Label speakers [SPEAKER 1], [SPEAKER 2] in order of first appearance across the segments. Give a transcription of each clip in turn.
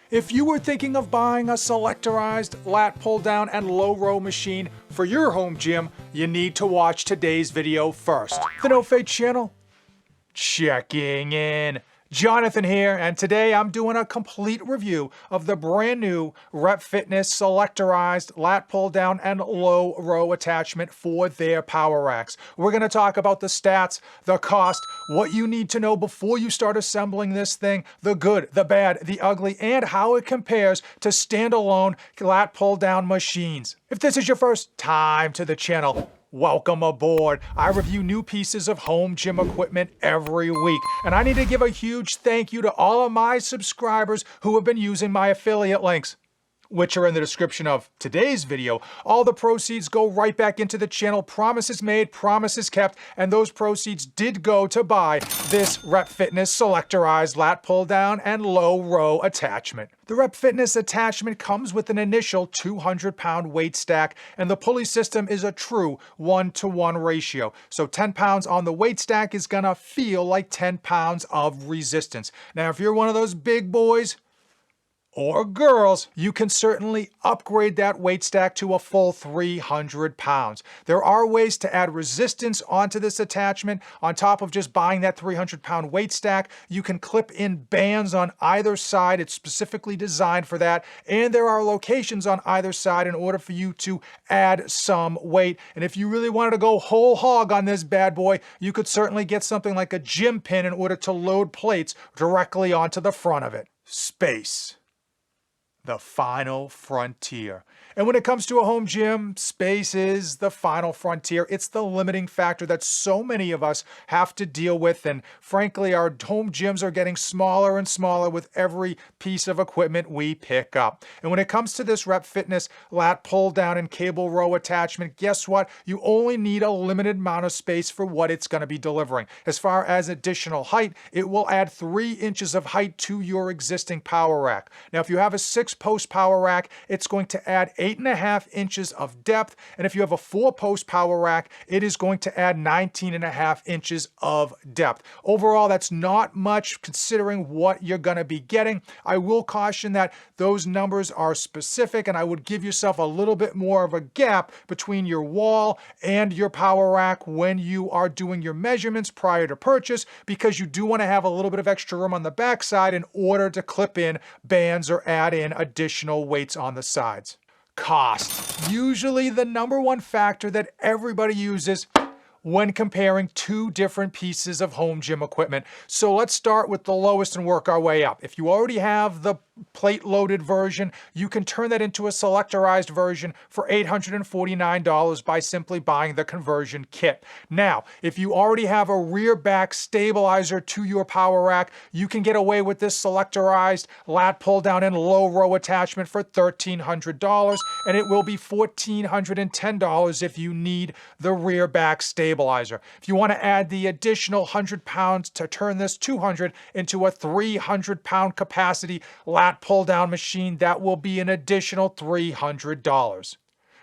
[SPEAKER 1] If you were thinking of buying a selectorized lat pull down and low row machine for your home gym, you need to watch today's video first. The NoFate channel, checking in. Jonathan here, and today I'm doing a complete review of the brand new Rep Fitness selectorized lat pull down and low row attachment for their power racks. We're going to talk about the stats, the cost, what you need to know before you start assembling this thing, the good, the bad, the ugly, and how it compares to standalone lat pull down machines. If this is your first time to the channel, welcome aboard. I review new pieces of home gym equipment every week, and I need to give a huge thank you to all of my subscribers who have been using my affiliate links, which are in the description of today's video. All the proceeds go right back into the channel. Promises made, promises kept, and those proceeds did go to buy this Rep Fitness selectorized lat pull down and low row attachment. The Rep Fitness attachment comes with an initial 200-pound weight stack, and the pulley system is a true 1-to-1 ratio. So 10 pounds on the weight stack is gonna feel like 10 pounds of resistance. Now, if you're one of those big boys, or girls, you can certainly upgrade that weight stack to a full 300 pounds. There are ways to add resistance onto this attachment. On top of just buying that 300-pound weight stack, you can clip in bands on either side. It's specifically designed for that. And there are locations on either side in order for you to add some weight. And if you really wanted to go whole hog on this bad boy, you could certainly get something like a gym pin in order to load plates directly onto the front of it. Space. The final frontier. And when it comes to a home gym, space is the final frontier. It's the limiting factor that so many of us have to deal with. And frankly, our home gyms are getting smaller and smaller with every piece of equipment we pick up. And when it comes to this Rep Fitness lat pull down and cable row attachment, guess what? You only need a limited amount of space for what it's going to be delivering. As far as additional height, it will add 3 inches of height to your existing power rack. Now, if you have a 6-post power rack, it's going to add 8.5 inches of depth. And if you have a 4-post power rack, it is going to add 19.5 inches of depth. Overall, that's not much considering what you're going to be getting. I will caution that those numbers are specific, and I would give yourself a little bit more of a gap between your wall and your power rack when you are doing your measurements prior to purchase, because you do want to have a little bit of extra room on the backside in order to clip in bands or add in additional weights on the sides. Cost. Usually the number one factor that everybody uses when comparing two different pieces of home gym equipment. So let's start with the lowest and work our way up. If you already have the plate-loaded version, you can turn that into a selectorized version for $849 by simply buying the conversion kit. Now, if you already have a rear back stabilizer to your power rack, you can get away with this selectorized lat pull down and low row attachment for $1,300, and it will be $1,410 if you need the rear back stabilizer. If you want to add the additional 100 pounds to turn this 200 into a 300-pound capacity lat pull down machine, that will be an additional $300.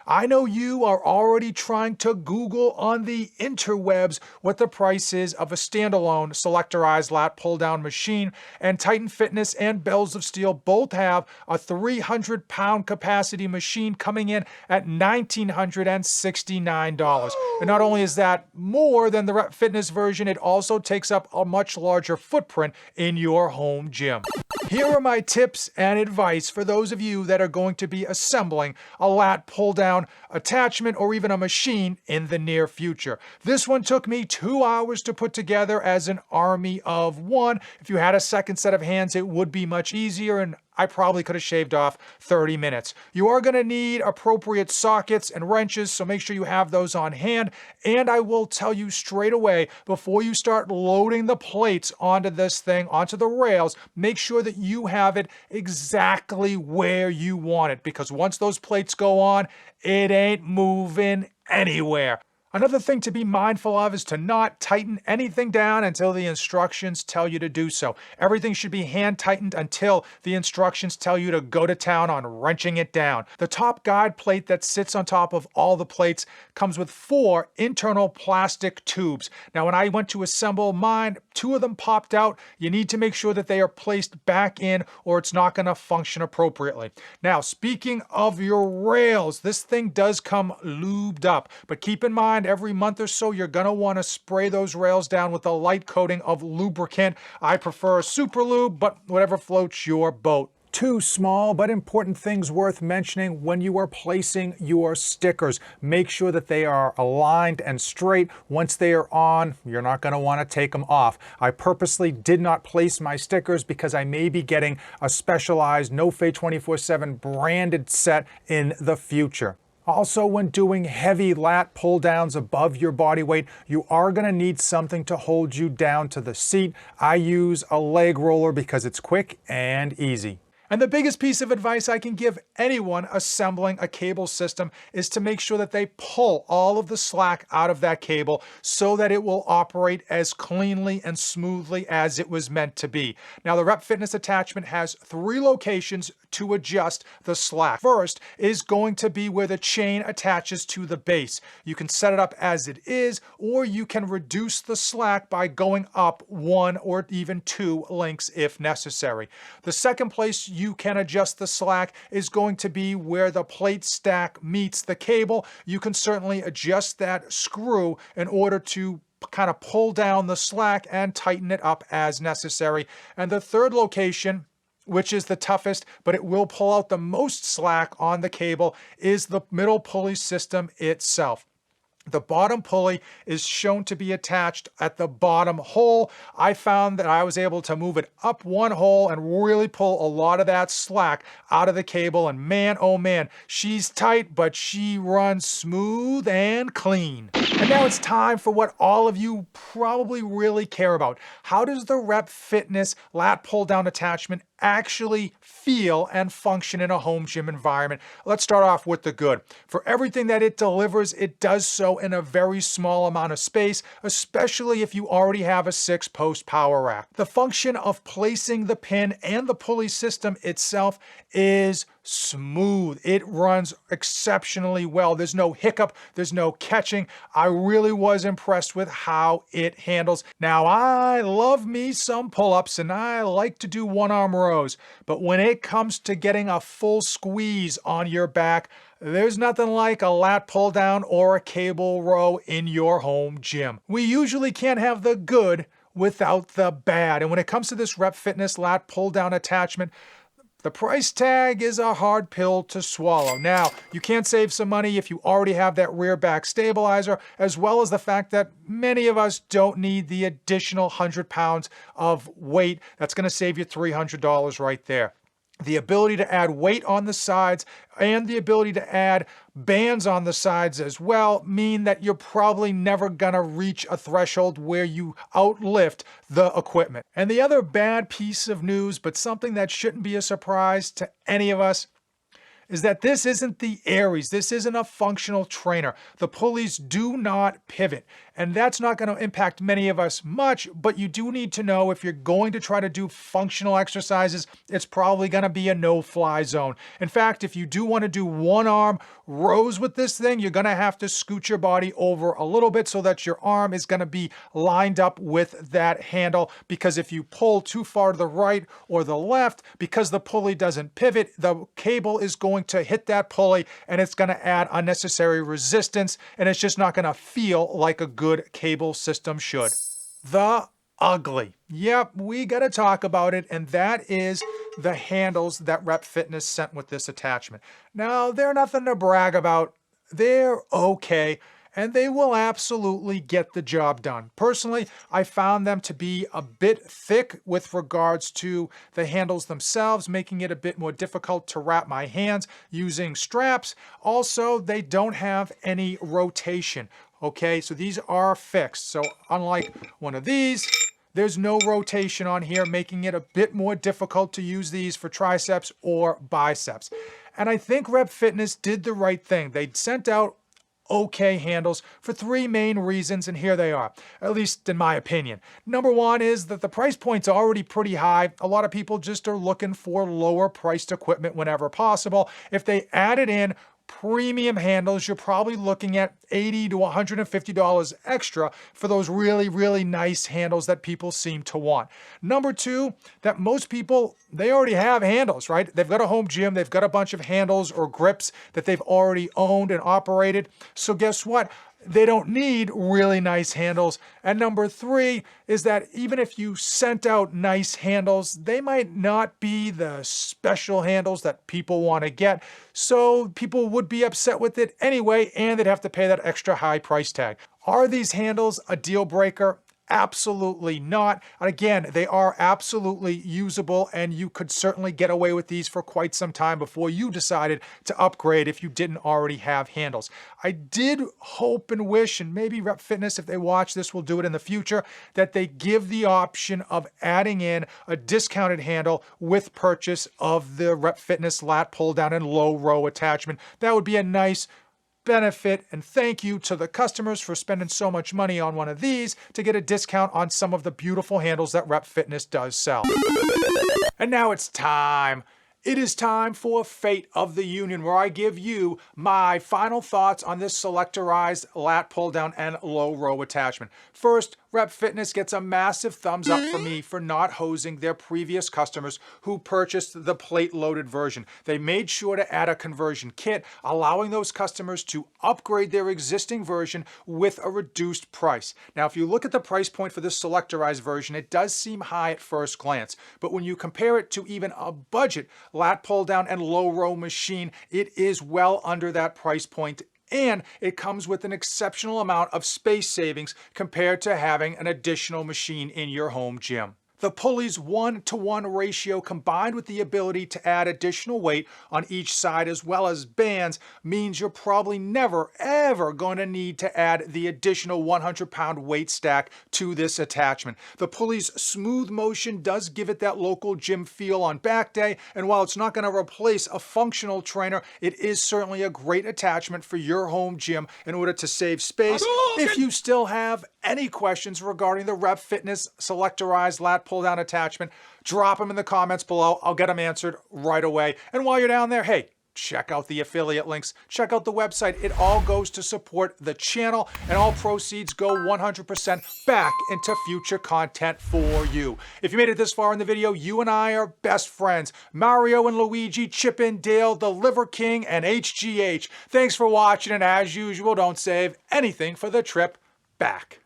[SPEAKER 1] I know you are already trying to Google on the interwebs what the price is of a standalone selectorized lat pull down machine, and Titan Fitness and Bells of Steel both have a 300-pound capacity machine coming in at $1,969. And not only is that more than the Rep Fitness version, it also takes up a much larger footprint in your home gym. Here are my tips and advice for those of you that are going to be assembling a lat pull down attachment or even a machine in the near future. This one took me 2 hours to put together as an army of one. If you had a second set of hands, it would be much easier, and I probably could have shaved off 30 minutes. You are going to need appropriate sockets and wrenches, so make sure you have those on hand. And I will tell you straight away, before you start loading the plates onto this thing, onto the rails, make sure that you have it exactly where you want it, because once those plates go on, it ain't moving anywhere. Another thing to be mindful of is to not tighten anything down until the instructions tell you to do so. Everything should be hand tightened until the instructions tell you to go to town on wrenching it down. The top guide plate that sits on top of all the plates comes with 4 internal plastic tubes. Now, when I went to assemble mine, 2 of them popped out. You need to make sure that they are placed back in or it's not going to function appropriately. Now, speaking of your rails, this thing does come lubed up, but keep in mind, every month or so, you're going to want to spray those rails down with a light coating of lubricant. I prefer super lube, but whatever floats your boat. 2 small but important things worth mentioning when you are placing your stickers. Make sure that they are aligned and straight. Once they are on, you're not going to want to take them off. I purposely did not place my stickers because I may be getting a specialized NoFate 24/7 branded set in the future. Also, when doing heavy lat pull downs above your body weight, you are going to need something to hold you down to the seat. I use a leg roller because it's quick and easy. And the biggest piece of advice I can give anyone assembling a cable system is to make sure that they pull all of the slack out of that cable so that it will operate as cleanly and smoothly as it was meant to be. Now, the Rep Fitness attachment has 3 locations to adjust the slack. First is going to be where the chain attaches to the base. You can set it up as it is, or you can reduce the slack by going up 1 or even 2 links if necessary. The second place you can adjust the slack is going to be where the plate stack meets the cable. You can certainly adjust that screw in order to kind of pull down the slack and tighten it up as necessary. And the third location, which is the toughest, but it will pull out the most slack on the cable, is the middle pulley system itself. The bottom pulley is shown to be attached at the bottom hole. I found that I was able to move it up 1 hole and really pull a lot of that slack out of the cable. And man, oh man, she's tight, but she runs smooth and clean. And now it's time for what all of you probably really care about. How does the Rep Fitness lat pull down attachment actually feel and function in a home gym environment? Let's start off with the good. For everything that it delivers, it does so in a very small amount of space, especially if you already have a 6-post power rack. The function of placing the pin and the pulley system itself is smooth. It runs exceptionally well. There's no hiccup, there's no catching. I really was impressed with how it handles. Now, I love me some pull-ups and I like to do 1-arm rows, but when it comes to getting a full squeeze on your back, there's nothing like a lat pull down or a cable row in your home gym. We usually can't have the good without the bad. And when it comes to this Rep Fitness lat pull down attachment, the price tag is a hard pill to swallow. Now, you can save some money if you already have that rear back stabilizer, as well as the fact that many of us don't need the additional 100 pounds of weight. That's going to save you $300 right there. The ability to add weight on the sides and the ability to add bands on the sides as well mean that you're probably never gonna reach a threshold where you outlift the equipment. And the other bad piece of news, but something that shouldn't be a surprise to any of us, is that this isn't the Aries. This isn't a functional trainer. The pulleys do not pivot, and that's not going to impact many of us much, but you do need to know if you're going to try to do functional exercises, it's probably going to be a no-fly zone. In fact, if you do want to do 1-arm rows with this thing, you're going to have to scoot your body over a little bit so that your arm is going to be lined up with that handle, because if you pull too far to the right or the left, because the pulley doesn't pivot, the cable is going to hit that pulley and it's going to add unnecessary resistance, and it's just not going to feel like a good cable system should. The ugly. Yep, we got to talk about it, and that is the handles that Rep Fitness sent with this attachment. Now, they're nothing to brag about. They're okay, and they will absolutely get the job done. Personally, I found them to be a bit thick with regards to the handles themselves, making it a bit more difficult to wrap my hands using straps. Also, they don't have any rotation. Okay, so these are fixed. So unlike one of these, there's no rotation on here, making it a bit more difficult to use these for triceps or biceps. And I think Rep Fitness did the right thing. They sent out okay handles for three main reasons, and here they are, at least in my opinion. Number one is that the price point's already pretty high. A lot of people just are looking for lower priced equipment whenever possible. If they added in premium handles, you're probably looking at $80 to $150 extra for those really, really nice handles that people seem to want. Number two, that most people, they already have handles, right? They've got a home gym, they've got a bunch of handles or grips that they've already owned and operated. So guess what? They don't need really nice handles. And number three is that even if you sent out nice handles, they might not be the special handles that people want to get. So people would be upset with it anyway, and they'd have to pay that extra high price tag. Are these handles a deal breaker? Absolutely not. And again, they are absolutely usable, and you could certainly get away with these for quite some time before you decided to upgrade if you didn't already have handles. I did hope and wish, and maybe Rep Fitness, if they watch this, will do it in the future, that they give the option of adding in a discounted handle with purchase of the Rep Fitness lat pull down and low row attachment. That would be a nice benefit, and thank you to the customers for spending so much money on one of these to get a discount on some of the beautiful handles that Rep Fitness does sell. And now it's time. It is time for Fate of the Union, where I give you my final thoughts on this selectorized lat pull down and low row attachment. First, Rep Fitness gets a massive thumbs up for me for not hosing their previous customers who purchased the plate-loaded version. They made sure to add a conversion kit, allowing those customers to upgrade their existing version with a reduced price. Now, if you look at the price point for this selectorized version, it does seem high at first glance, but when you compare it to even a budget lat pull down and low row machine, it is well under that price point, and it comes with an exceptional amount of space savings compared to having an additional machine in your home gym. The pulley's 1-to-1 ratio, combined with the ability to add additional weight on each side as well as bands, means you're probably never ever going to need to add the additional 100-pound weight stack to this attachment. The pulley's smooth motion does give it that local gym feel on back day, and while it's not going to replace a functional trainer, it is certainly a great attachment for your home gym in order to save space. If you still have any questions regarding the Rep Fitness selectorized lat pull down attachment, drop them in the comments below. I'll get them answered right away. And while you're down there, hey, check out the affiliate links, check out the website. It all goes to support the channel, and all proceeds go 100% back into future content for you. If you made it this far in the video, you and I are best friends. Mario and Luigi, Chip and Dale, the Liver King, and HGH. Thanks for watching, and as usual, don't save anything for the trip back.